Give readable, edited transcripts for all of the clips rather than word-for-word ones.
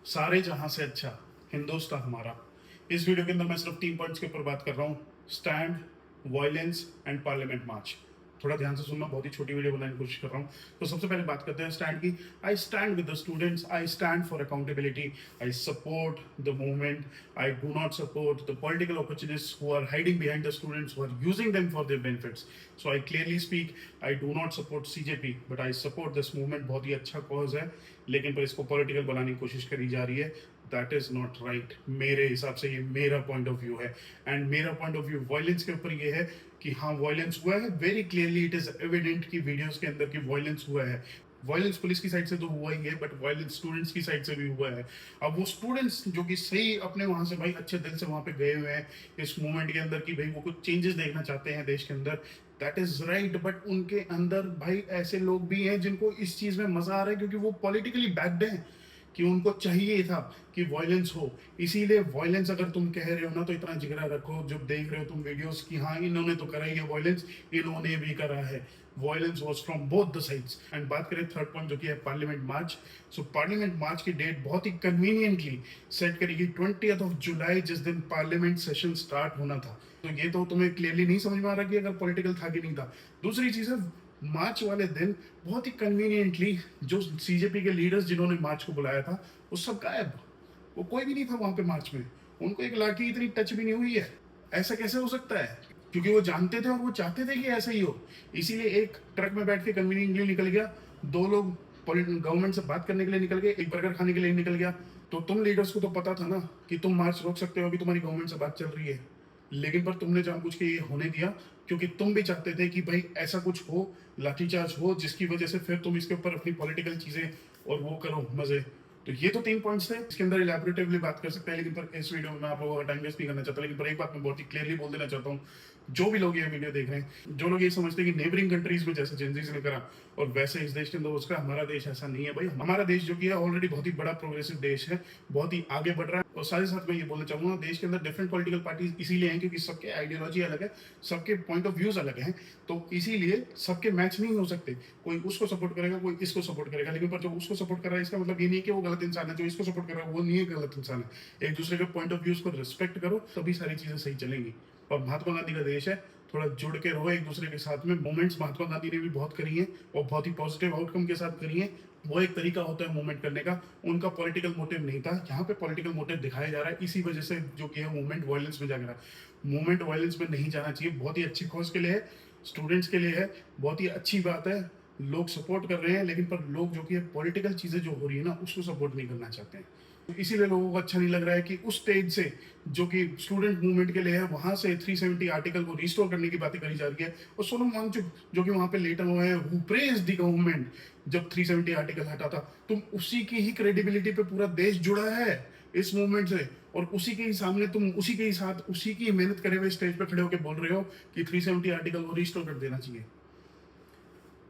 सारे जहां से अच्छा हिंदुस्तान हमारा। इस वीडियो के अंदर मैं सिर्फ 3 पॉइंट्स के ऊपर बात कर रहा हूँ। स्टैंड, वायलेंस एंड पार्लियामेंट मार्च। थोड़ा ध्यान से सुनना, बहुत ही छोटी वीडियो बनाने की कोशिश कर रहा हूँ। तो सबसे पहले बात करते हैं स्टैंड की। I stand with the students, I stand for accountability, I support the movement, I do not support the political opportunists who are hiding behind the students, who are using them for their benefits. So I clearly speak, I do not support CJP, but I support this movement। बहुत ही अच्छा cause है, लेकिन पर इसको political बनाने की कोशिश करी जा रही है। That is not right. मेरे हिसाब से ये मेरा पॉइंट ऑफ व्यू है। एंड मेरा पॉइंट ऑफ व्यू वायलेंस के ऊपर ये है कि हाँ, वायलेंस हुआ है। Very clearly it is evident कि वीडियोस के अंदर कि वायलेंस हुआ है। वायलेंस पुलिस की साइड से तो हुआ ही है, बट वायलेंस स्टूडेंट्स की साइड से भी हुआ है। अब वो स्टूडेंट्स जो कि सही अपने वहां से भाई अच्छे दिल से वहां पे गए हुए हैं इस मूवमेंट के अंदर कि भाई वो कुछ चेंजेस देखना चाहते हैं देश के अंदर, दैट इज राइट। बट उनके अंदर भाई ऐसे लोग भी हैं जिनको इस चीज में मजा आ रहा है, क्योंकि वो पॉलिटिकली बैक्ड हैं, कि उनको चाहिए था कि वायलेंस हो। इसीलिए वायलेंस अगर तुम कह रहे हो ना, तो इतना जिगरा रखो जब देख रहे हो तुम वीडियोस कि हाँ इन्होंने तो करा ही है वायलेंस, इन्होंने भी करा है। Violence was from both the sides. And बात करें थर्ड पॉइंट जो कि है पार्लियामेंट मार्च। सो पार्लियामेंट मार्च की डेट बहुत ही कन्वीनियंटली सेट करेगी 20 जुलाई, जिस दिन पार्लियामेंट सेशन स्टार्ट होना था। तो ये तो तुम्हें क्लियरली नहीं समझ में आ रहा कि अगर पॉलिटिकल था कि नहीं था। दूसरी चीज है, मार्च वाले दिन बहुत ही कन्वीनियंटली जो सीजेपी के लीडर्स जिन्होंने मार्च को बुलाया था वो सब गायब। वो कोई भी नहीं था वहां पे मार्च में। उनको एक लाठी इतनी टच भी नहीं हुई है। ऐसा कैसे हो सकता है? क्योंकि वो जानते थे और वो चाहते थे कि ऐसा ही हो। इसीलिए एक ट्रक में बैठ के कन्वीनियंटली निकल गया, दो लोग गवर्नमेंट से बात करने के लिए निकल गए, एक बर्गर खाने के लिए निकल गया। तो तुम लीडर्स को तो पता था ना कि तुम मार्च रोक सकते हो, अभी तुम्हारी गवर्नमेंट से बात चल रही है। लेकिन पर तुमने जानबूझ के ये होने दिया, क्योंकि तुम भी चाहते थे कि भाई ऐसा कुछ हो, लाठीचार्ज हो, जिसकी वजह से फिर तुम इसके ऊपर अपनी पॉलिटिकल चीजें और वो करो मजे। तो ये तो 3 पॉइंट्स थे, इसके अंदर इलेबोरेटिवली बात कर सकते हैं, लेकिन पर इस वीडियो में मैं आप लोगों का टाइम वेस्ट नहीं करना चाहता। लेकिन पर एक बात मैं बहुत ही क्लियरली बोल देना चाहता हूँ, जो भी लोग ये वीडियो देख रहे हैं, जो लोग ये समझते हैं कि नेबरिंग कंट्रीज में जैसे जेनजीज ने करा और वैसे इस देश के अंदर उसका, हमारा देश ऐसा नहीं है भाई। हमारा देश जो कि है ऑलरेडी बहुत ही बड़ा प्रोग्रेसिव देश है, बहुत ही आगे बढ़ रहा है। और साथ ही साथ मैं ये बोलना चाहूंगा, देश के अंदर डिफरेंट पॉलिटिकल पार्टीज इसीलिए हैं क्योंकि सबके आइडियोलॉजी अलग है, सबके पॉइंट ऑफ व्यूज अलग हैं। तो इसीलिए सबके मैच नहीं हो सकते। कोई उसको सपोर्ट करेगा, कोई इसको सपोर्ट करेगा। लेकिन पर जो उसको सपोर्ट कर रहा है, इसका मतलब ये नहीं है कि वो गलत इंसान है। जो इसको सपोर्ट कर रहा है वो नहीं है गलत इंसान है। एक दूसरे के पॉइंट ऑफ व्यूज को रिस्पेक्ट करो, तभी सारी चीजें सही चलेंगी। और महात्मा गांधी का देश है, थोड़ा जुड़ के रहो एक दूसरे के साथ में। मूवमेंट्स महात्मा गांधी ने भी बहुत करी है और बहुत ही पॉजिटिव आउटकम के साथ करी है। वो एक तरीका होता है मूवमेंट करने का, उनका पॉलिटिकल मोटिव नहीं था। यहाँ पे पॉलिटिकल मोटिव दिखाया जा रहा है, इसी वजह से जो कि है मूवमेंट वायलेंस में जा रहा है। मूवमेंट वायलेंस में नहीं जाना चाहिए। बहुत ही अच्छी कॉज के लिए है, स्टूडेंट्स के लिए है, बहुत ही अच्छी बात है। लोग सपोर्ट कर रहे हैं, लेकिन पर लोग जो कि पॉलिटिकल चीजें जो हो रही है ना, उसको सपोर्ट नहीं करना चाहते हैं। तो इसीलिए लोगों को अच्छा नहीं लग रहा है कि उस स्टेज से जो कि स्टूडेंट मूवमेंट के लिए है, वहां से 370 आर्टिकल को रिस्टोर करने की बातें करी जा रही है। और सोनम वांगचुक जो कि वहां पे लेटर हुए हैं, हु प्रेज द गवर्नमेंट जब 370 आर्टिकल हटा था। तुम उसी की ही क्रेडिबिलिटी पे पूरा देश जुड़ा है इस मूवमेंट से, और उसी के ही सामने तुम उसी के ही साथ उसी की मेहनत करे हुए स्टेज पे खड़े होकर बोल रहे हो कि 370 आर्टिकल को रिस्टोर कर देना चाहिए।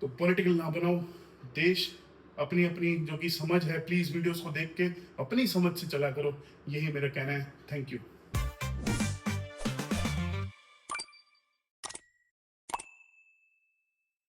तो पॉलिटिकल ना बनाओ। देश अपनी अपनी जो कि समझ है, प्लीज वीडियोस को देख के अपनी समझ से चला करो। यही मेरा कहना है। Thank you.